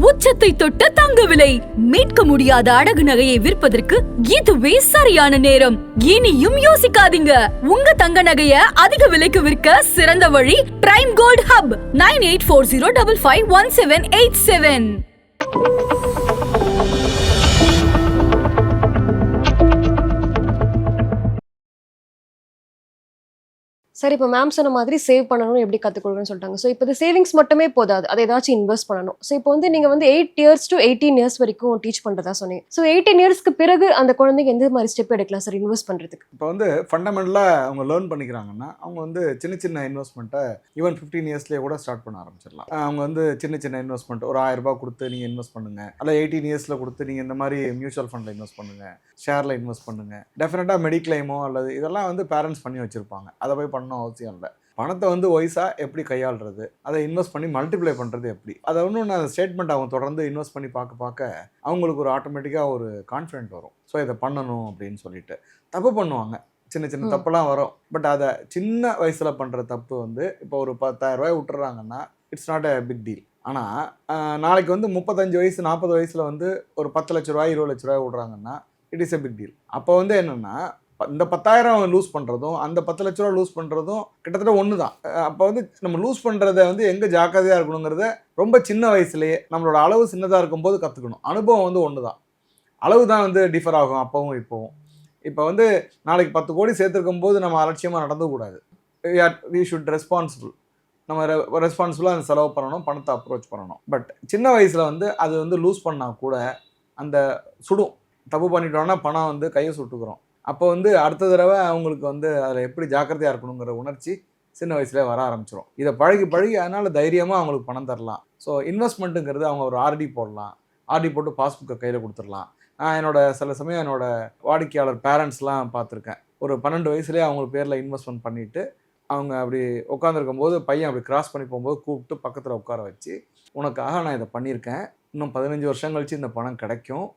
உச்சத்தை தொட்ட தங்க விலை. மீட்க முடியாத அடகு நகையை விற்பதற்கு இதுவே சரியான நேரம். இனியும் யோசிக்காதீங்க. உங்க தங்க நகைய அதிக விலைக்கு விற்க சிறந்த வழி பிரைம் கோல்ட் ஹப் 9840551787. சரி, இப்போ மேம் சொன்ன மாதிரி சேவ் பண்ணணும் எப்படி கற்றுக் கொடுக்குன்னு சொல்லிட்டாங்க. ஸோ இப்போ இது சேவிங்ஸ் மட்டுமே போதாது, அதை ஏதாச்சும் இன்வெஸ்ட் பண்ணணும். ஸோ இப்போ வந்து நீங்கள் வந்து 8 years to 18 years வரைக்கும் டீச் பண்ணுறதா சொன்னீங்க. ஸோ 18 yearsக்கு பிறகு அந்த குழந்தைங்க எந்த மாதிரி ஸ்டெப் எடுக்கலாம் சார் இன்வெஸ்ட் பண்ணுறதுக்கு? இப்போ வந்து ஃபண்டமெண்டலாக அவங்க லேர்ன் பண்ணிக்கிறாங்கன்னா அவங்க வந்து சின்ன சின்ன இன்வெஸ்ட்மெண்ட்டை ஈவன் 15 yearsலேயே கூட ஸ்டார்ட் பண்ண ஆரம்பிச்சிடலாம். அவங்க வந்து சின்ன சின்ன இன்வெஸ்ட்மெண்ட் ஒரு 1000 ரூபாய் கொடுத்து நீங்கள் இன்வெஸ்ட் பண்ணுங்கள், அல்ல 18 yearsல கொடுத்து நீங்கள் இந்த மாதிரி மியூச்சுவல் ஃபண்டில் இன்வெஸ்ட் பண்ணுங்கள், ஷேரில் இன்வெஸ்ட் பண்ணுங்கள். டெஃபினட்டாக மெடிக்ளைமோ அல்லது இதெல்லாம் வந்து பேரண்ட்ஸ் பண்ணி வச்சுருப்பாங்க, அதை போய் பண்ணணும் அவசியம் இல்லை. பணத்தை வந்து வயசாக எப்படி கையாளுறது, அதை இன்வெஸ்ட் பண்ணி மல்டிப்ளை பண்ணுறது எப்படி, அதை ஒன்றும் அந்த ஸ்டேட்மெண்ட் அவங்க தொடர்ந்து இன்வெஸ்ட் பண்ணி பார்க்க அவங்களுக்கு ஒரு ஆட்டோமேட்டிக்காக ஒரு கான்ஃபிடென்ட் வரும். ஸோ இதை பண்ணணும் அப்படின்னு சொல்லிட்டு தப்பு பண்ணுவாங்க, சின்ன சின்ன தப்பெல்லாம் வரும். பட் அதை சின்ன வயசில் பண்ணுற தப்பு வந்து இப்போ ஒரு 10,000 ரூபாய் விட்டுறாங்கன்னா it's not a big deal. ஆனால் நாளைக்கு வந்து 35 வயசு 40 வயசில் வந்து ஒரு 10 லட்ச ரூபாய் 20 லட்ச ரூபாய் விட்றாங்கன்னா it is a big deal. அப்போ வந்து என்னென்னா இந்த 10,000 லூஸ் பண்ணுறதும் அந்த 10 லட்ச ரூபா லூஸ் பண்ணுறதும் கிட்டத்தட்ட ஒன்று தான். அப்போ வந்து நம்ம லூஸ் பண்ணுறத வந்து எங்கே ஜாக்கிரதையாக இருக்கணுங்கிறத ரொம்ப சின்ன வயசுலேயே நம்மளோட அளவு சின்னதாக இருக்கும்போது கற்றுக்கணும். அனுபவம் வந்து ஒன்று தான், அளவு தான் வந்து டிஃபர் ஆகும் அப்போவும் இப்போவும். இப்போ வந்து நாளைக்கு 10 கோடி சேர்த்துருக்கும் போது நம்ம அலட்சியமாக நடந்துக்கூடாது. வி ஷுட் ரெஸ்பான்சிபிள், நம்ம ரெஸ்பான்சிபிளாக அந்த செலவு பண்ணணும், பணத்தை அப்ரோச் பண்ணணும். பட் சின்ன வயசில் வந்து அது வந்து லூஸ் பண்ணால் கூட அந்த சுடும். தப்பு பண்ணிட்டோன்னா பணம் வந்து கையை சுட்டுக்கிறோம். அப்போ வந்து அடுத்த தடவை அவங்களுக்கு வந்து அதில் எப்படி ஜாக்கிரதையாக இருக்கணுங்கிற உணர்ச்சி சின்ன வயசுலேயே வர ஆரம்பிச்சிடும். இதை பழகி அதனால் தைரியமாக அவங்களுக்கு பணம் தரலாம். ஸோ இன்வெஸ்ட்மெண்ட்டுங்கிறது அவங்க ஒரு ஆர்டி போடலாம், ஆர்டி போட்டு பாஸ்புக்கை கையில் கொடுத்துடலாம். நான் சில சமயம் வாடிக்கையாளர் பேரண்ட்ஸ்லாம் பார்த்துருக்கேன். ஒரு 12 வயசுலேயே அவங்க பேரில் இன்வெஸ்ட்மெண்ட் பண்ணிவிட்டு அவங்க அப்படி உட்காந்துருக்கும் போது பையன் அப்படி கிராஸ் பண்ணி போகும்போது கூப்பிட்டு பக்கத்தில் உட்கார வச்சு, உனக்காக நான் இதை பண்ணியிருக்கேன், இன்னும் 15 வருஷம் கழிச்சு இந்த பணம் கிடைக்கும்,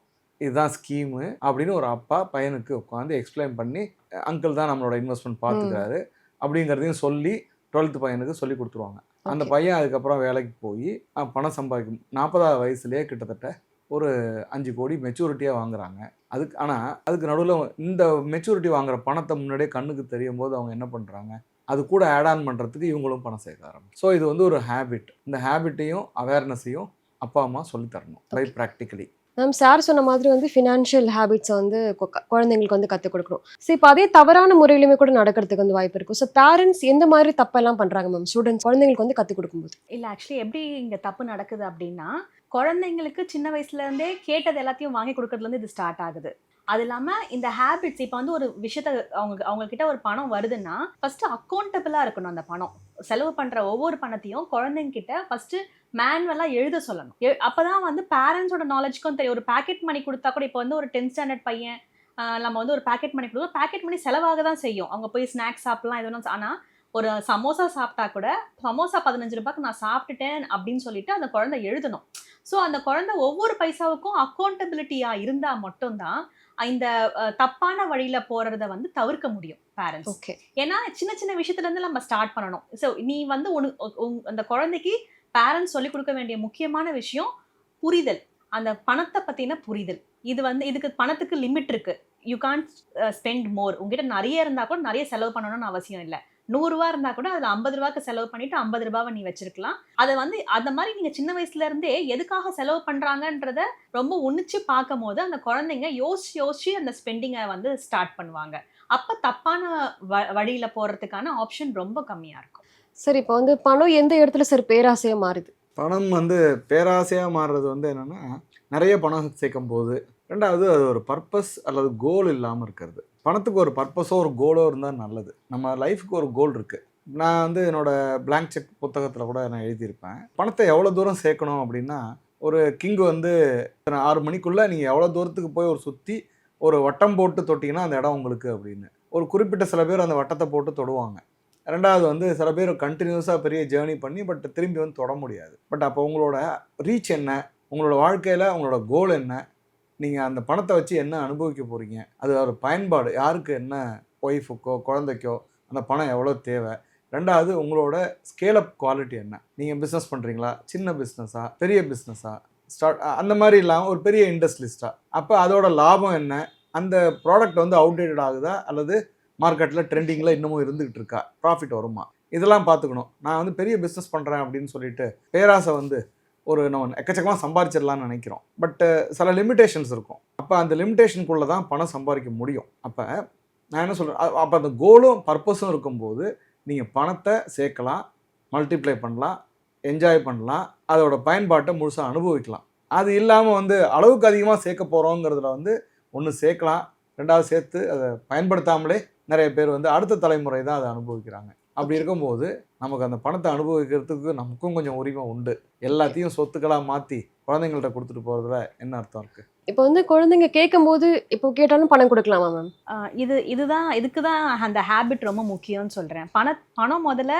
இதுதான் ஸ்கீமு அப்படின்னு ஒரு அப்பா பையனுக்கு உட்காந்து எக்ஸ்பிளைன் பண்ணி, அங்கிள் தான் நம்மளோட இன்வெஸ்ட்மெண்ட் பார்த்துக்கிறாரு அப்படிங்கிறதையும் சொல்லி 12th பையனுக்கு சொல்லி கொடுத்துருவாங்க. அந்த பையன் அதுக்கப்புறம் வேலைக்கு போய் பணம் சம்பாதிக்கும். 40வது வயசுலேயே கிட்டத்தட்ட ஒரு 5 கோடி மெச்சூரிட்டியாக வாங்குறாங்க. அதுக்கு நடுவில் இந்த மெச்சூரிட்டி வாங்குற பணத்தை முன்னாடியே கண்ணுக்கு தெரியும் போது அவங்க என்ன பண்ணுறாங்க, அது கூட ஆட் ஆன் பண்ணுறதுக்கு இவங்களும் பணம் சேர்க்க ஆரம்பிச்சு. ஸோ இது வந்து ஒரு ஹேபிட். இந்த ஹேபிட்டையும் அவேர்னஸையும் அப்பா அம்மா சொல்லித்தரணும் பை ப்ராக்டிக்கலி. மேம் சார் சொன்ன மாதிரி வந்து ஃபினான்ஷியல் ஹேபிட்ஸை வந்து குழந்தைங்களுக்கு வந்து கற்றுக் கொடுக்கணும். ஸோ இப்போ அதே தவறான முறையிலுமே கூட நடக்கிறதுக்கு வந்து வாய்ப்பு இருக்கும். ஸோ பேரண்ட்ஸ் எந்த மாதிரி தப்பெல்லாம் பண்ணுறாங்க மேம் ஸ்டூடெண்ட்ஸ் குழந்தைங்களுக்கு வந்து கற்றுக் கொடுக்கும்போது? இல்லை, ஆக்சுவலி எப்படி இங்கே தப்பு நடக்குது அப்படின்னா, குழந்தைங்களுக்கு சின்ன வயசுலேருந்தே கேட்டது எல்லாத்தையும் வாங்கி கொடுக்கறதுலேருந்து இது ஸ்டார்ட் ஆகுது. அது இல்லாமல் இந்த ஹேபிட்ஸ் இப்போ வந்து ஒரு விஷயத்த அவங்கக்கிட்ட ஒரு பணம் வருதுன்னா ஃபஸ்ட்டு அக்கௌண்டபிளாக இருக்கணும். அந்த பணம் செலவு பண்ணுற ஒவ்வொரு பணத்தையும் குழந்தைங்கிட்ட ஃபஸ்ட்டு மேனுவலாக எழுத சொல்லணும். அப்போ தான் வந்து பேரண்ட்ஸோட நாலேஜ்க்கும் தெரியும். ஒரு பேக்கெட் மணி கொடுத்தா கூட இப்போ வந்து ஒரு 10th ஸ்டாண்டர்ட் பையன் நம்ம வந்து ஒரு பேக்கெட் மணி கொடுத்தோம், பேக்கெட் மணி செலவாக தான் செய்யும். அவங்க போய் ஸ்நாக்ஸ் சாப்பிட்லாம் எதுவும். ஆனால் ஒரு சமோசா சாப்பிட்டா கூட சமோசா 15 ரூபாய்க்கு நான் சாப்பிட்டுட்டேன் அப்படின்னு சொல்லிட்டு அந்த குழந்தை எழுதணும். ஸோ அந்த குழந்தை ஒவ்வொரு பைசாவுக்கும் அக்கௌண்டபிலிட்டியாக இருந்தால் மட்டும்தான் இந்த தப்பான வழியில போறத வந்து தவிர்க்க முடியும் பேரண்ட்ஸ். ஓகே, ஏன்னா சின்ன சின்ன விஷயத்துல இருந்து நம்ம ஸ்டார்ட் பண்ணணும். ஸோ நீ வந்து அந்த குழந்தைக்கு பேரண்ட்ஸ் சொல்லிக் கொடுக்க வேண்டிய முக்கியமான விஷயம் புரிதல், அந்த பணத்தை பத்தின புரிதல். இது வந்து இதுக்கு பணத்துக்கு லிமிட் இருக்கு. You can't spend more. உங்ககிட்ட நிறைய இருந்தா கூட நிறைய செலவு பண்ணணும்னு அவசியம் இல்லை. 100 ரூபா இருந்தா கூட அதுல 50 ரூபாய்க்கு செலவு பண்ணிட்டு 50 ரூபாவை நீ வச்சிருக்கலாம். அதை வந்து அந்த மாதிரி நீங்க சின்ன வயசுல இருந்தே எதுக்காக செலவு பண்றாங்கன்றத ரொம்ப உன்னிச்சு பார்க்கும் போது அந்த குழந்தைங்க யோசிச்சு அந்த ஸ்பெண்டிங்கை வந்து ஸ்டார்ட் பண்ணுவாங்க. அப்ப தப்பான வழியில போறதுக்கான ஆப்ஷன் ரொம்ப கம்மியா இருக்கும். சரி, இப்போ வந்து பணம் எந்த இடத்துல சார் பேராசையா மாறுது? பணம் வந்து பேராசையாக மாறுறது வந்து என்னென்னா, நிறைய பணம் சேர்க்கும் போது, ரெண்டாவது அது ஒரு பர்பஸ் அல்லது கோல் இல்லாமல் இருக்கிறது. பணத்துக்கு ஒரு பர்பஸோ ஒரு கோலோ இருந்தால் நல்லது. நம்ம லைஃபுக்கு ஒரு கோல் இருக்குது. நான் வந்து என்னோடய பிளாங்க் செக் புத்தகத்தில் கூட நான் எழுதியிருப்பேன், பணத்தை எவ்வளோ தூரம் சேர்க்கணும் அப்படின்னா, ஒரு கிங் வந்து 6 மணிக்குள்ளே நீங்கள் எவ்வளோ தூரத்துக்கு போய் ஒரு சுற்றி ஒரு வட்டம் போட்டு தொட்டிங்கன்னா அந்த இடம் உங்களுக்கு அப்படின்னு. ஒரு குறிப்பிட்ட சில பேர் அந்த வட்டத்தை போட்டு தொடுவாங்க. ரெண்டாவது வந்து சில பேர் கண்டினியூஸாக பெரிய ஜேர்னி பண்ணி பட் திரும்பி வந்து தொட முடியாது. பட் அப்போ உங்களோட ரீச் என்ன, உங்களோட வாழ்க்கையில் உங்களோட கோல் என்ன, நீங்கள் அந்த பணத்தை வச்சு என்ன அனுபவிக்க போகிறீங்க, அது ஒரு பயன்பாடு, யாருக்கு என்ன, ஒய்ஃபுக்கோ குழந்தைக்கோ அந்த பணம் எவ்வளோ தேவை. ரெண்டாவது உங்களோட ஸ்கேல் அப் குவாலிட்டி என்ன, நீங்கள் பிஸ்னஸ் பண்ணுறீங்களா, சின்ன பிஸ்னஸா பெரிய பிஸ்னஸா, அந்த மாதிரி இல்லாமல் ஒரு பெரிய இண்டஸ்ட்ரியலிஸ்ட்டாக. அப்போ அதோட லாபம் என்ன, அந்த ப்ராடக்ட் வந்து அவுடேட்டட் ஆகுதா அல்லது மார்க்கெட்டில் ட்ரெண்டிங்கில் இன்னமும் இருந்துகிட்டு இருக்கா, ப்ராஃபிட் வருமா, இதெல்லாம் பார்த்துக்கணும். நான் வந்து பெரிய பிஸ்னஸ் பண்ணுறேன் அப்படின்னு சொல்லிட்டு பேராசை வந்து நம்ம எக்கச்சக்கமாக சம்பாரிச்சிடலாம்னு நினைக்கிறோம். பட்டு சில லிமிடேஷன்ஸ் இருக்கும். அப்போ அந்த லிமிடேஷனுக்குள்ளே தான் பணம் சம்பாதிக்க முடியும். அப்போ நான் என்ன சொல்கிறேன், அப்போ அந்த கோலும் பர்பஸும் இருக்கும்போது நீங்கள் பணத்தை சேர்க்கலாம், மல்டிப்ளை பண்ணலாம், என்ஜாய் பண்ணலாம், அதோட பயன்பாட்டை முழுசாக அனுபவிக்கலாம். அது இல்லாமல் வந்து அளவுக்கு அதிகமாக சேர்க்க போகிறோங்கிறதுல வந்து ஒன்று சேர்க்கலாம், ரெண்டாவது சேர்த்து அதை பயன்படுத்தாமலே நிறைய பேர் வந்து அடுத்த தலைமுறை தான் அதை அனுபவிக்கிறாங்க. அப்படி இருக்கும்போது நமக்கு அந்த பணத்தை அனுபவிக்கிறதுக்கு நமக்கும் கொஞ்சம் உரிமை உண்டு. எல்லாத்தையும் சொத்துக்களாக மாற்றி குழந்தைங்கள்ட்ட கொடுத்துட்டு போகிறதுல என்ன அர்த்தம் இருக்குது? இப்போ வந்து குழந்தைங்க கேட்கும்போது இப்போ கேட்டாலும் பணம் கொடுக்கலாமா மேம்? இதுக்கு தான் அந்த ஹேபிட் ரொம்ப முக்கியம்னு சொல்கிறேன். பணம் முதல்ல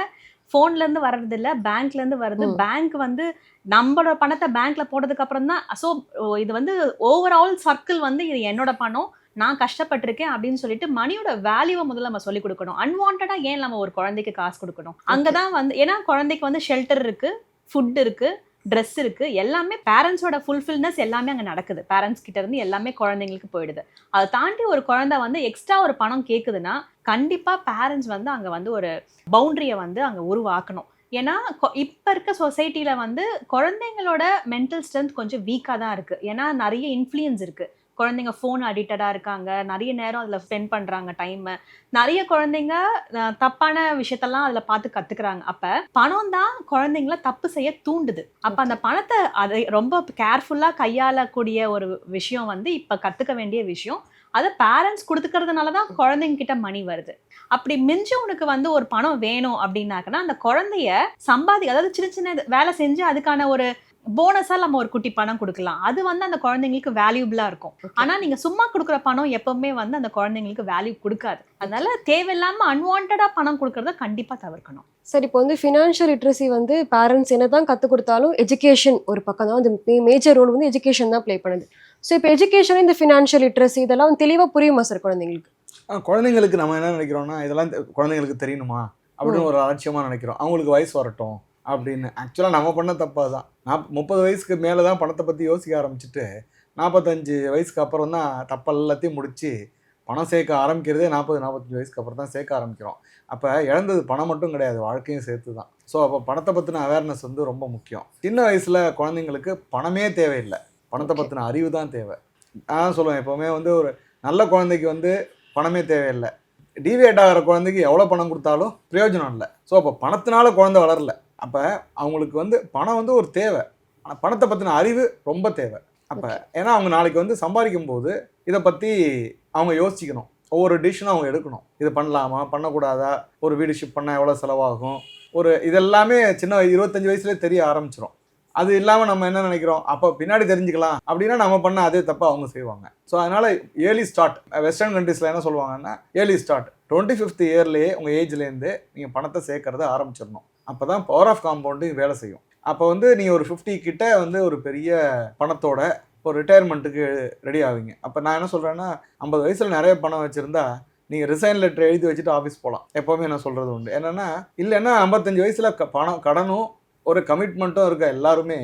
ஃபோன்லேருந்து வர்றது இல்லை, பேங்க்லேருந்து வருது. பேங்க் வந்து நம்மளோட பணத்தை பேங்க்ல போட்டதுக்கு அப்புறம் தான். ஸோ இது வந்து ஓவரால் சர்க்கிள் வந்து இது என்னோட பணம், நான் கஷ்டப்பட்டிருக்கேன் அப்படின்னு சொல்லிட்டு மணியோட வேல்யூவை முதல்ல நம்ம சொல்லிக் கொடுக்கணும். அன்வான்டா ஏன் நம்ம ஒரு குழந்தைக்கு காசு கொடுக்கணும்? அங்கதான் வந்து, ஏன்னா குழந்தைக்கு வந்து ஷெல்டர் இருக்கு, ஃபுட் இருக்கு, ட்ரெஸ் இருக்கு, எல்லாமே பேரண்ட்ஸோட ஃபுல்ஃபில்னஸ் எல்லாமே அங்கே நடக்குது. பேரண்ட்ஸ் கிட்ட இருந்து எல்லாமே குழந்தைங்களுக்கு போயிடுது. அதை தாண்டி ஒரு குழந்தை வந்து எக்ஸ்ட்ரா ஒரு பணம் கேட்குதுன்னா கண்டிப்பா பேரண்ட்ஸ் வந்து அங்கே வந்து ஒரு பவுண்டரியை வந்து அங்கே உருவாக்கணும். ஏன்னா இப்போ இருக்க சொசைட்டில வந்து குழந்தைங்களோட மென்டல் ஸ்ட்ரென்த் கொஞ்சம் வீக்காக தான் இருக்கு. ஏன்னா நிறைய இன்ஃப்ளூயன்ஸ் இருக்கு. குழந்தைங்க ஃபோன் அடிக்டடாக இருக்காங்க, நிறைய நேரம் அதில் ஸ்பெண்ட் பண்ணுறாங்க டைமை. நிறைய குழந்தைங்க தப்பான விஷயத்தெல்லாம் அதில் பார்த்து கற்றுக்குறாங்க. அப்போ பணம் தான் குழந்தைங்கள தப்பு செய்ய தூண்டுது. அப்போ அந்த பணத்தை அதை ரொம்ப கேர்ஃபுல்லாக கையாளக்கூடிய ஒரு விஷயம் வந்து இப்போ கற்றுக்க வேண்டிய விஷயம். அதை பேரண்ட்ஸ் கொடுத்துக்கிறதுனால தான் குழந்தைங்க கிட்ட மணி வருது. அப்படி மிஞ்சி உனக்கு வந்து ஒரு பணம் வேணும் அப்படின்னாக்கன்னா அந்த குழந்தைய அதாவது சின்ன சின்ன வேலை செஞ்சு அதுக்கான ஒரு போனஸா நம்ம ஒரு குட்டி பணம் கொடுக்கலாம். அது வந்து அந்த குழந்தைங்களுக்கு வேல்யூபிளா இருக்கும். ஆனா நீங்க சும்மா கொடுக்குற பணம் எப்பவுமே வந்து அந்த குழந்தைங்களுக்கு வேல்யூ கொடுக்காது. அதனால தேவையில்லாம அன்வான்டா பணம் கொடுக்கறத கண்டிப்பா தவிர்க்கணும். சரி, இப்போ வந்து ஃபினான்ஷியல் லிட்ரஸி வந்து பேரண்ட்ஸ் என்ன தான் கற்றுக் கொடுத்தாலும் எஜுகேஷன் ஒரு பக்கம் தான் வந்து மேஜர் ரோல் வந்து எஜுகேஷன் தான் ப்ளே பண்ணுது. ஸோ இப்போ எஜுகேஷன், இந்த ஃபினான்ஷியல் லிட்ரஸி இதெல்லாம் தெளிவாக புரியுமா சார் குழந்தைங்களுக்கு? குழந்தைங்களுக்கு நம்ம என்ன நினைக்கிறோம்னா, இதெல்லாம் குழந்தைங்களுக்கு தெரியணுமா அப்படின்னு ஒரு அலட்சியமாக நினைக்கிறோம். அவங்களுக்கு வயசு வரட்டும் அப்படின்னு. ஆக்சுவலாக நம்ம பண்ண தப்பாக தான். 30 வயசுக்கு மேலே தான் பணத்தை பற்றி யோசிக்க ஆரம்பிச்சுட்டு 45 வயசுக்கு அப்புறம் தான் தப்பு எல்லாத்தையும் முடித்து பணம் சேர்க்க ஆரம்பிக்கிறதே 40-45 வயசுக்கு அப்புறம் தான் சேர்க்க ஆரம்பிக்கிறோம். அப்போ இழந்தது பணம் மட்டும் கிடையாது, வாழ்க்கையும் சேர்த்து தான். ஸோ அப்போ பணத்தை பற்றின அவேர்னஸ் வந்து ரொம்ப முக்கியம். சின்ன வயசில் குழந்தைங்களுக்கு பணமே தேவையில்லை, பணத்தை பற்றின அறிவு தான் தேவை. நான் சொல்லுவேன் எப்போவுமே வந்து ஒரு நல்ல குழந்தைக்கு வந்து பணமே தேவையில்லை. டிவியேட் ஆகிற குழந்தைக்கு எவ்வளோ பணம் கொடுத்தாலும் பிரயோஜனம் இல்லை. ஸோ அப்போ பணத்தினால குழந்தை வளரல. அப்போ அவங்களுக்கு வந்து பணம் வந்து ஒரு தேவை, ஆனால் பணத்தை பற்றின அறிவு ரொம்ப தேவை. அப்போ ஏன்னா அவங்க நாளைக்கு வந்து சம்பாதிக்கும் போது இதை பற்றி அவங்க யோசிக்கணும். ஒவ்வொரு டிசிஷனும் அவங்க எடுக்கணும். இது பண்ணலாமா, பண்ணக்கூடாதா, ஒரு வீடு ஷிஃப்ட் பண்ணால் எவ்வளோ செலவாகும், இதெல்லாமே சின்ன 25 வயசுலேயே தெரிய ஆரம்பிச்சிடும். அது இல்லாமல் நம்ம என்ன நினைக்கிறோம், அப்போ பின்னாடி தெரிஞ்சுக்கலாம் அப்படின்னா நம்ம பண்ண அதே தப்பா அவங்க செய்வாங்க. ஸோ அதனால் ஏர்லி ஸ்டார்ட். வெஸ்டர்ன் கண்ட்ரீஸில் என்ன சொல்லுவாங்கன்னா, ஏர்லி ஸ்டார்ட் 25th இயர்லேயே உங்கள் ஏஜ்லேருந்து நீங்கள் பணத்தை சேர்க்கறத ஆரம்பிச்சிடணும். அப்போ தான் பவர் ஆஃப் காம்பவுண்டிங் வேலை செய்யும். அப்போ வந்து நீங்கள் ஒரு 50 கிட்ட வந்து ஒரு பெரிய பணத்தோட ஒரு ரிட்டையர்மெண்ட்டுக்கு ரெடி ஆவீங்க. அப்போ நான் என்ன சொல்கிறேன்னா, 50 வயசில் நிறைய பணம் வச்சுருந்தா நீங்கள் ரிசைன் லெட்டர் எழுதி வச்சுட்டு ஆஃபீஸ் போகலாம். எப்போவுமே நான் சொல்கிறது உண்டு. என்னென்னா, இல்லைன்னா 55 வயசில் கடனும் ஒரு கமிட்மெண்ட்டும் இருக்க எல்லாருமே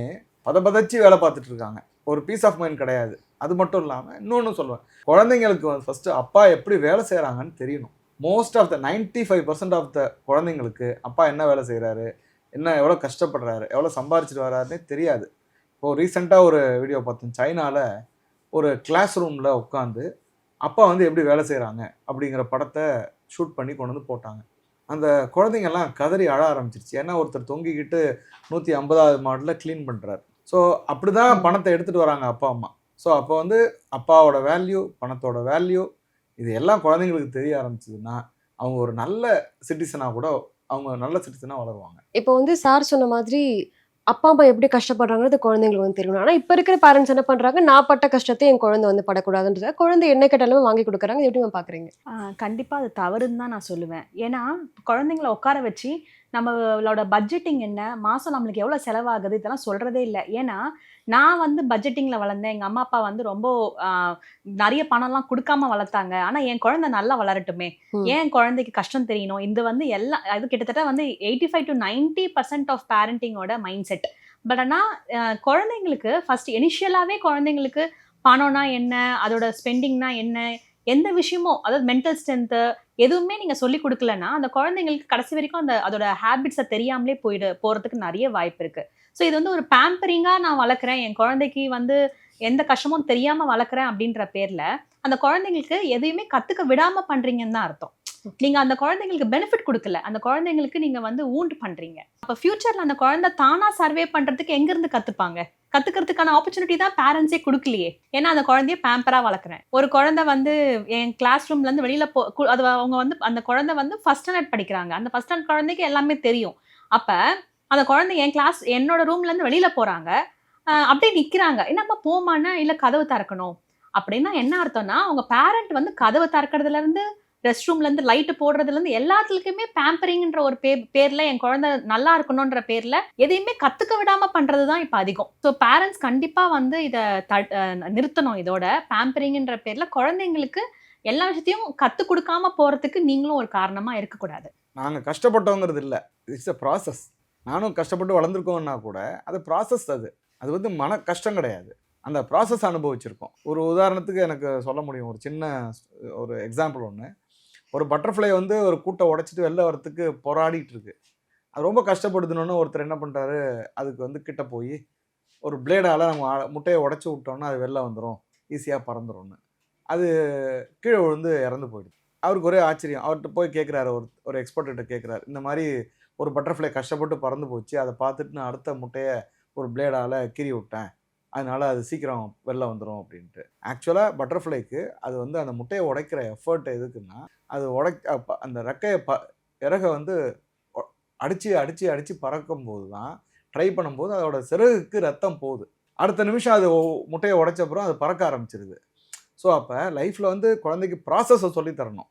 பதச்சு வேலை பார்த்துட்டு இருக்காங்க. ஒரு பீஸ் ஆஃப் மைண்ட் கிடையாது. அது மட்டும் இல்லாமல் இன்னொன்று சொல்லுவேன், குழந்தைங்களுக்கு ஃபஸ்ட்டு அப்பா எப்படி வேலை செய்கிறாங்கன்னு தெரியணும். Most of the 95% of the குழந்தைங்களுக்கு அப்பா என்ன வேலை செய்கிறாரு, எவ்வளோ கஷ்டப்படுறாரு, எவ்வளோ சம்பாரிச்சிட்டு வர்றாருன்னே தெரியாது. இப்போது ரீசெண்டாக ஒரு வீடியோ பார்த்தேன். சைனாவில் ஒரு கிளாஸ் ரூமில் உட்காந்து அப்பா வந்து எப்படி வேலை செய்கிறாங்க அப்படிங்கிற படத்தை ஷூட் பண்ணி கொண்டு வந்து போட்டாங்க. அந்த குழந்தைங்கள்லாம் கதறி அழ ஆரம்பிச்சிருச்சு. ஏன்னா ஒருத்தர் தொங்கிக்கிட்டு 150வது மாடலில் க்ளீன் பண்ணுறாரு. ஸோ அப்படி தான் பணத்தை எடுத்துகிட்டு வராங்க அப்பா அம்மா. ஸோ அப்போ வந்து அப்பாவோட வேல்யூ, பணத்தோட வேல்யூ, இது எல்லாம் குழந்தைங்களுக்கு தெரிய ஆரம்பிச்சதுன்னா அவங்க ஒரு நல்ல சிட்டிசனாக கூட வளருவாங்க. இப்போ வந்து சார் சொன்ன மாதிரி அப்பா அம்மா எப்படி கஷ்டப்படுறாங்கிறது குழந்தைங்களுக்கு வந்து தெரியணும். ஆனால் இப்போ இருக்கிற பேரண்ட்ஸ் என்ன பண்ணுறாங்க, நான் பட்ட கஷ்டத்தை என் குழந்தை வந்து படக்கூடாதுன்றத குழந்தை என்ன கேட்டாலும் வாங்கி கொடுக்குறாங்க. எப்படி நம்ம பார்க்குறீங்க? கண்டிப்பாக அது தவறுன்னு தான் நான் சொல்லுவேன். ஏன்னா குழந்தைங்கள உட்கார வச்சு நம்மளோட பட்ஜெட்டிங் என்ன, மாதம் நம்மளுக்கு எவ்வளோ செலவாகுது, இதெல்லாம் சொல்கிறதே இல்லை. ஏன்னா நான் வந்து பட்ஜெட்டிங்கில் வளர்ந்தேன். எங்கள் அம்மா அப்பா வந்து ரொம்ப நிறைய பணம்லாம் கொடுக்காம வளர்த்தாங்க. ஆனால் என் குழந்தை நல்லா வளரட்டுமே, ஏன் குழந்தைக்கு கஷ்டம் தெரியணும், இது வந்து எல்லாம் அது கிட்டத்தட்ட வந்து 85 to 90% ஆஃப் பேரண்டிங்கோட மைண்ட் செட். பட் ஆனால் குழந்தைங்களுக்கு ஃபர்ஸ்ட் இனிஷியலாகவே குழந்தைங்களுக்கு பணம்னா என்ன, அதோட ஸ்பெண்டிங்னா என்ன, எந்த விஷயமும் அதாவது மென்டல் ஸ்ட்ரென்த்து எதுவுமே நீங்கள் சொல்லி கொடுக்கலன்னா அந்த குழந்தைங்களுக்கு கடைசி வரைக்கும் அதோட ஹேபிட்ஸை தெரியாமலே போகிறதுக்கு நிறைய வாய்ப்பு இருக்குது. ஸோ இது வந்து ஒரு பேம்பரிங்காக நான் வளர்க்குறேன், என் குழந்தைக்கு வந்து எந்த கஷ்டமும் தெரியாமல் வளர்க்குறேன் அப்படின்ற பேரில் அந்த குழந்தைங்களுக்கு எதையுமே கற்றுக்க விடாமல் பண்ணுறீங்கன்னு தான் அர்த்தம். நீங்க அந்த குழந்தைங்களுக்கு பெனிஃபிட் கொடுக்கல, அந்த குழந்தைங்களுக்கு நீங்க வந்து ஊண்ட் பண்றீங்க. அப்ப ஃபியூச்சர்ல அந்த குழந்தை தானா சர்வே பண்றதுக்கு எங்க இருந்து கத்துப்பாங்க? கத்துக்கிறதுக்கான ஆப்பர்ச்சுனிட்டி தான் பேரண்ட்ஸே கொடுக்கலையே. ஏன்னா அந்த குழந்தைய பேம்பரா வளர்க்குறேன். ஒரு குழந்தை வந்து என் கிளாஸ் ரூம்ல இருந்து வெளியில அது அவங்க வந்து அந்த குழந்தை வந்து ஃபர்ஸ்ட் ஸ்டாண்டர்ட் படிக்கிறாங்க. அந்த ஃபர்ஸ்ட் ஸ்டாண்டர்ட் குழந்தைக்கு எல்லாமே தெரியும். அப்ப அந்த குழந்தை என்னோட ரூம்ல இருந்து வெளியில போறாங்க, அப்படியே நிக்கிறாங்க. என்னம்மா போமான்னா, இல்ல கதவு திறக்கணும் அப்படின்னா என்ன அர்த்தம்னா அவங்க பேரண்ட் வந்து கதவு திறக்கிறதுல இருந்து ரெஸ்ட் ரூம்ல இருந்து லைட் போடுறதுல இருந்து எல்லாத்துலயுமே பேம்பரிங்ன்ற ஒரு பேர்ல என் குழந்தை நல்லா இருக்கணும்ன்ற பேர்ல எதையுமே கத்துக்க விடாம பண்றதுதான் இப்ப அதிகம். ஸோ பேரண்ட்ஸ் கண்டிப்பா வந்து இதை நிறுத்தணும். இதோட பேம்பரிங்ன்ற பேர்ல குழந்தைங்களுக்கு எல்லா விஷயத்தையும் கத்து கொடுக்காம போறதுக்கு நீங்களும் ஒரு காரணமா இருக்கக்கூடாது. நாங்கள் கஷ்டப்பட்டோங்கிறது இல்லை, இட்ஸ் அ ப்ராசஸ். நானும் கஷ்டப்பட்டு வளர்ந்துருக்கோன்னா கூட அது ப்ராசஸ். அது வந்து மன கஷ்டம் கிடையாது, அந்த ப்ராசஸ் அனுபவிச்சிருக்கோம். ஒரு உதாரணத்துக்கு எனக்கு சொல்ல முடியும், ஒரு சின்ன ஒரு எக்ஸாம்பிள் ஒன்று. ஒரு பட்டர்ஃப்ளை வந்து ஒரு கூட்டை உடைச்சிட்டு வெளில வரத்துக்கு போராடிட்டு இருக்கு. அது ரொம்ப கஷ்டப்படுதுன்னு ஒருத்தர் என்ன பண்ணுறாரு, அதுக்கு வந்து கிட்ட போய் ஒரு பிளேடால் நம்ம முட்டையை உடச்சி விட்டோன்னா அது வெளில வந்துடும், ஈஸியாக பறந்துடும்னு. அது கீழே விழுந்து இறந்து போயிடுது. அவருக்கு ஒரே ஆச்சரியம். அவர்கிட்ட போய் கேட்குறாரு, ஒரு எக்ஸ்பர்ட்டிட்ட கேட்குறாரு, இந்த மாதிரி ஒரு பட்டர்ஃப்ளை கஷ்டப்பட்டு பறந்து போச்சு, அதை பார்த்துட்டு நான் அடுத்த முட்டையை ஒரு பிளேடால் கீறி விட்டேன், அதனால அது சீக்கிரம் வெளில வந்துடும் அப்படின்ட்டு. ஆக்சுவலாக பட்டர்ஃப்ளைக்கு அது வந்து அந்த முட்டையை உடைக்கிற எஃபர்ட் எதுக்குன்னா, அது அந்த ரெக்கையை இறகை வந்து அடித்து பறக்கும்போது தான், ட்ரை பண்ணும்போது அதோட சிறகுக்கு ரத்தம் போகுது. அடுத்த நிமிஷம் அது முட்டையை உடைச்சப்புறம் அது பறக்க ஆரம்பிச்சிருது. ஸோ அப்போ லைஃப்பில் வந்து குழந்தைக்கு ப்ராசஸை சொல்லி தரணும்.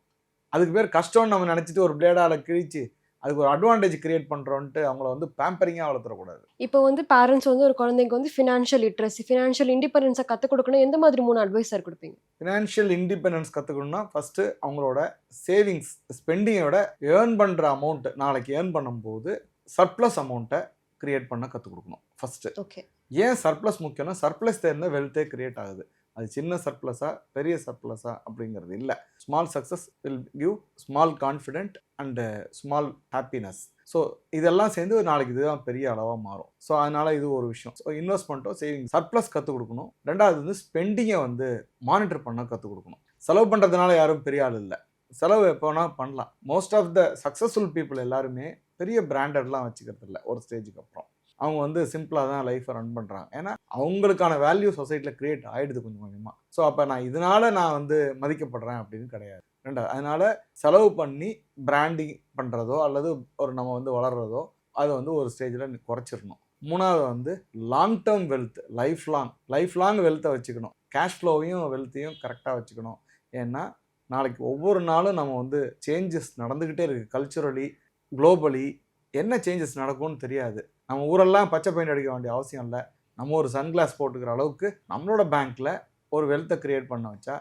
அதுக்கு பேர் கஷ்டம்னு நம்ம நினச்சிட்டு ஒரு பிளேடால் கிழிச்சு அதுக்கு ஒரு அட்வான்டேஜ் கிரியேட் பண்ணுறோன்ட்டு அவங்கள வந்து பேம்பரிங்காக வளர்த்துறக்கூடாது. இப்போ வந்து பேரண்ட்ஸ் வந்து ஒரு குழந்தைக்கு வந்து ஃபினான்ஷியல் லிட்ரஸி, ஃபினான்ஷியல் இண்டிபெண்டன்ஸை கற்றுக் கொடுக்கணும், எந்த மாதிரி 3 அட்வைஸ் சார் கொடுப்பீங்க? ஃபினான்ஷியல் இண்டிபெண்டன்ஸ் கற்றுக்கணும்னா ஃபஸ்ட்டு அவங்களோட சேவிங்ஸ் ஸ்பெண்டிங்கோட ஏர்ன் பண்ணுற அமௌண்ட்டு நாளைக்கு ஏர்ன் பண்ணும்போது சர்ப்ளஸ் அமௌண்ட்டை கிரியேட் பண்ண கற்றுக் கொடுக்கணும் ஃபஸ்ட்டு. ஓகே. ஏன் சர்ப்ளஸ் முக்கியம்னா, சர்ப்ளஸ் தேர்ந்த வெல்த்தே கிரியேட் ஆகுது. அது சின்ன சர்ப்ளஸா பெரிய சர்ப்ளஸா அப்படிங்கிறது இல்லை. Small success will give small confident and small happiness. So இதெல்லாம் சேர்ந்து நாளைக்கு இதுதான் பெரிய அளவாக மாறும். ஸோ அதனால் இது ஒரு விஷயம். ஸோ இன்வெஸ்ட்மெண்ட்டோ சேவிங் சர்ப்ளஸ் கற்றுக் கொடுக்கணும். ரெண்டாவது வந்து ஸ்பெண்டிங்கை வந்து மானிட்டர் பண்ண கற்றுக் கொடுக்கணும். செலவு பண்ணுறதுனால யாரும் பெரிய ஆள் இல்லை, செலவு எப்போனா பண்ணலாம். Most of the successful people எல்லாருமே பெரிய பிராண்டட்லாம் வச்சுக்கிறது இல்லை. ஒரு ஸ்டேஜுக்கு அப்புறம் அவங்க வந்து சிம்பிளாக தான் லைஃப்பை ரன் பண்ணுறாங்க. ஏன்னா அவங்களுக்கான வேல்யூ சொசைட்டியில் க்ரியேட் ஆகிடுது கொஞ்சம் கொஞ்சமாக. ஸோ அப்போ நான் வந்து மதிக்கப்படுறேன் அப்படின்னு கிடையாது. ரெண்டாவது, அதனால் செலவு பண்ணி பிராண்டிங் பண்ணுறதோ அல்லது ஒரு நம்ம வந்து வளர்கிறதோ அதை வந்து ஒரு ஸ்டேஜில் குறைச்சிடணும். மூணாவது வந்து long term wealth, lifelong வெல்த்தை வச்சுக்கணும். கேஷ் ஃப்ளோவையும் வெல்த்தையும் கரெக்டாக வச்சுக்கணும். ஏன்னா நாளைக்கு ஒவ்வொரு நாளும் நம்ம வந்து சேஞ்சஸ் நடந்துக்கிட்டே இருக்குது. கல்ச்சுரலி குளோபலி என்ன சேஞ்சஸ் நடக்கும்னு தெரியாது. நம்ம ஊரெல்லாம் பச்சை பெயிண்ட் அடிக்க வேண்டிய அவசியம் இல்லை. நம்ம ஒரு சன்கிளாஸ் போட்டுக்கிற அளவுக்கு நம்மளோட பேங்க்கில் ஒரு வெல்த்தை க்ரியேட் பண்ண வச்சா,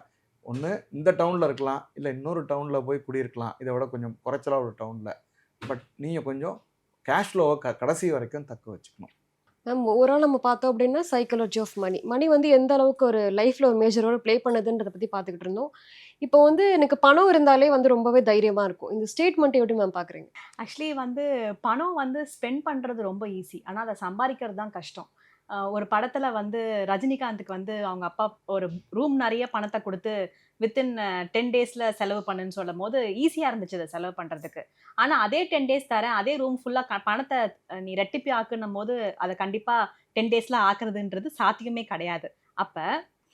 ஒன்று இந்த டவுனில் இருக்கலாம், இல்லை இன்னொரு டவுனில் போய் குடியிருக்கலாம், இதை விட கொஞ்சம் குறைச்சலாக ஒரு டவுனில். பட் நீங்கள் கொஞ்சம் கேஷ் ஃப்ளோவை கடைசி வரைக்கும் தக்க வச்சுக்கணும். மேம், ஓவரால் நம்ம பார்த்தோம் அப்படின்னா சைக்காலஜி ஆஃப் மணி வந்து எந்த அளவுக்கு ஒரு லைஃப்பில் ஒரு மேஜர் ரோல் ப்ளே பண்ணுதுன்றதை பற்றி பார்த்துக்கிட்டு இருந்தோம். இப்போ வந்து எனக்கு பணம் இருந்தாலே வந்து ரொம்பவே தைரியமாக இருக்கும். இந்த ஸ்டேட்மெண்ட் எப்படி மேம் பார்க்குறீங்க? ஆக்சுவலி வந்து பணம் வந்து ஸ்பெண்ட் பண்ணுறது ரொம்ப ஈஸி, ஆனால் அதை சம்பாதிக்கிறது தான் கஷ்டம். ஒரு படத்தில் வந்து ரஜினிகாந்துக்கு வந்து அவங்க அப்பா ஒரு ரூம் நிறைய பணத்தை கொடுத்து வித்தின் 10 days செலவு பண்ணுன்னு சொல்லும் போது ஈஸியாக இருந்துச்சு அதை செலவு பண்ணுறதுக்கு. ஆனால் அதே 10 days தரேன், அதே ரூம் ஃபுல்லாக பணத்தை நீ ரெட்டிப்பி ஆக்குன்னும் போது அதை கண்டிப்பாக 10 days ஆக்குறதுன்றது சாத்தியமே கிடையாது. அப்போ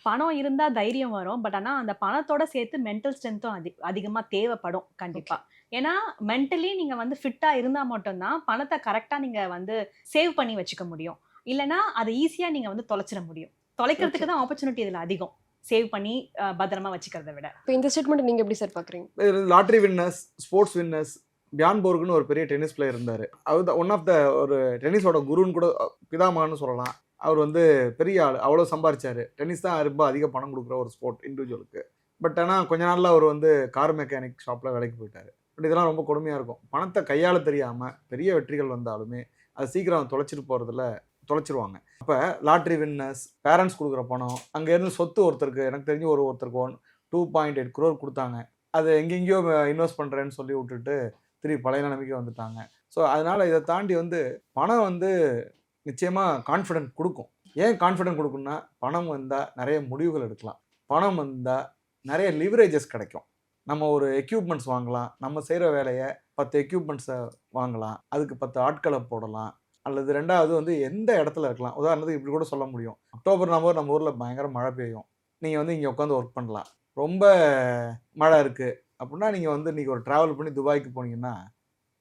பணம் இருந்தால் தைரியம் வரும், பட் ஆனால் அந்த பணத்தோட சேர்த்து மென்டல் ஸ்ட்ரென்த்தும் அதிகமாக தேவைப்படும் கண்டிப்பாக. ஏன்னா மென்டலி நீங்கள் வந்து ஃபிட்டாக இருந்தால் மட்டும்தான் பணத்தை கரெக்டாக நீங்கள் வந்து சேவ் பண்ணி வச்சுக்க முடியும். இல்லைனா அதை ஈஸியாக நீங்கள் வந்து தொலைச்சிட முடியும். தொலைக்கிறதுக்கு தான் ஆப்பர்ச்சுனிட்டி இதில் அதிகம், சேவ் பண்ணி பத்திரமா வச்சுக்கிறத விட. இப்போ இந்த ஸ்டேட்மெண்ட் நீங்கள் எப்படி சார் பார்க்குறீங்க? லாட்ரி வின்னர்ஸ், ஸ்போர்ட்ஸ் வின்னர்ஸ், பியான் போர்க்னு ஒரு பெரிய டென்னிஸ் பிளேயர் இருந்தார். அவர் ஒன் ஆஃப் த ஒரு டென்னிஸோட குருன்னு கூட பிதாமகன்னு சொல்லலாம். அவர் வந்து பெரிய ஆள், அவ்வளோ சம்பாரிச்சார். டென்னிஸ் தான் ரொம்ப அதிக பணம் கொடுக்குற ஒரு ஸ்போர்ட் இண்டிவிஜுவலுக்கு. பட் ஆனால் கொஞ்ச நாளில் அவர் வந்து கார் மெக்கானிக் ஷாப்பில் வேலைக்கு போயிட்டார். பட் இதெல்லாம் ரொம்ப கொடுமையாக இருக்கும். பணத்தை கையாள தெரியாமல் பெரிய வெற்றிகள் வந்தாலுமே அது சீக்கிரம் தொலைச்சிட்டு போகிறதுல தொலைச்சிருவாங்க. அப்போ லாட்ரி வின்னர்ஸ், பேரண்ட்ஸ் கொடுக்குற பணம், அங்கேருந்து சொத்து ஒருத்தருக்கு எனக்கு தெரிஞ்சு ஒருத்தருக்கு 2.8 crore கொடுத்தாங்க. அதை எங்கெங்கேயோ இன்வெஸ்ட் பண்ணுறேன்னு சொல்லி விட்டுட்டு திருப்பி பழைய நிலைமைக்கு வந்துட்டாங்க. ஸோ அதனால் இதை தாண்டி பணம் நிச்சயமாக கான்ஃபிடென்ட் கொடுக்கும். ஏன் கான்ஃபிடென்ட் கொடுக்குன்னா, பணம் வந்தால் நிறைய முடிவுகள் எடுக்கலாம், பணம் வந்தால் நிறைய லிவரேஜஸ் கிடைக்கும். நம்ம ஒரு எக்யூப்மெண்ட்ஸ் வாங்கலாம், நம்ம செய்கிற வேலையை 10 எக்யூப்மெண்ட்ஸை வாங்கலாம், அதுக்கு 10 ஆட்களை போடலாம். அல்லது ரெண்டாவது எந்த இடத்துல இருக்கலாம். உதாரணத்துக்கு இப்படி கூட சொல்ல முடியும், அக்டோபர் நவம்பர் நம்ம ஊரில் பயங்கர மழை பெய்யும், நீங்கள் இங்கே உட்காந்து ஒர்க் பண்ணலாம். ரொம்ப மழை இருக்குது அப்படின்னா நீங்கள் இன்றைக்கி ஒரு ட்ராவல் பண்ணி துபாய்க்கு போனீங்கன்னா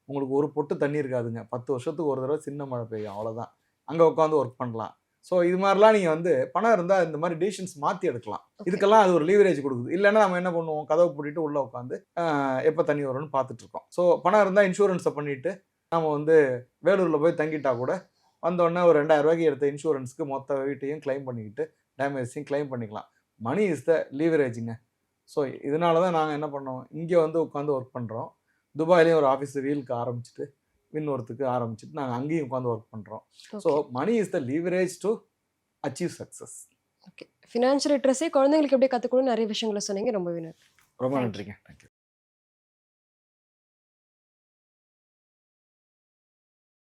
உங்களுக்கு ஒரு பொட்டு தண்ணி இருக்காதுங்க. 10 வருஷத்துக்கு ஒரு தடவை சின்ன மழை பெய்யும், அவ்வளோதான். அங்கே உட்காந்து ஒர்க் பண்ணலாம். ஸோ இது மாதிரிலாம் நீங்கள் பணம் இருந்தால் இந்த மாதிரி டிசிஷன்ஸ் மாற்றி எடுக்கலாம். இதுக்கெல்லாம் அது ஒரு லீவரேஜ் கொடுக்குது. இல்லைன்னா நம்ம என்ன பண்ணுவோம், கதவை பூட்டிட்டு உள்ளே உட்காந்து எப்போ தண்ணி வரும்னு பார்த்துட்டு இருக்கோம். ஸோ பணம் இருந்தால் இன்சூரன்ஸை பண்ணிவிட்டு நம்ம வேலூரில் போய் தங்கிட்டா கூட வந்தோடனே ஒரு 2000 ரூபாய்க்கு எடுத்த இன்சூரன்ஸுக்கு மொத்த வீட்டையும் கிளைம் பண்ணிக்கிட்டு டேமேஜையும் கிளைம் பண்ணிக்கலாம். மணி இஸ் த லீவரேஜுங்க. ஸோ இதனால தான் நாங்கள் என்ன பண்ணோம், இங்கே உட்காந்து ஒர்க் பண்ணுறோம். துபாயிலையும் ஒரு ஆஃபீஸ் வீலுக்கு ஆரம்பிச்சுட்டு விண்ணொருத்துக்கு ஆரம்பிச்சுட்டு நாங்கள் அங்கேயும் உட்காந்து ஒர்க் பண்ணுறோம். So money is the leverage to achieve success. Okay, financial literacy குழந்தைங்களுக்கு எப்படி கற்றுக்கணும் நிறைய விஷயங்களை சொன்னீங்க. ரொம்ப ரொம்ப நன்றிங்க. தேங்க்யூ.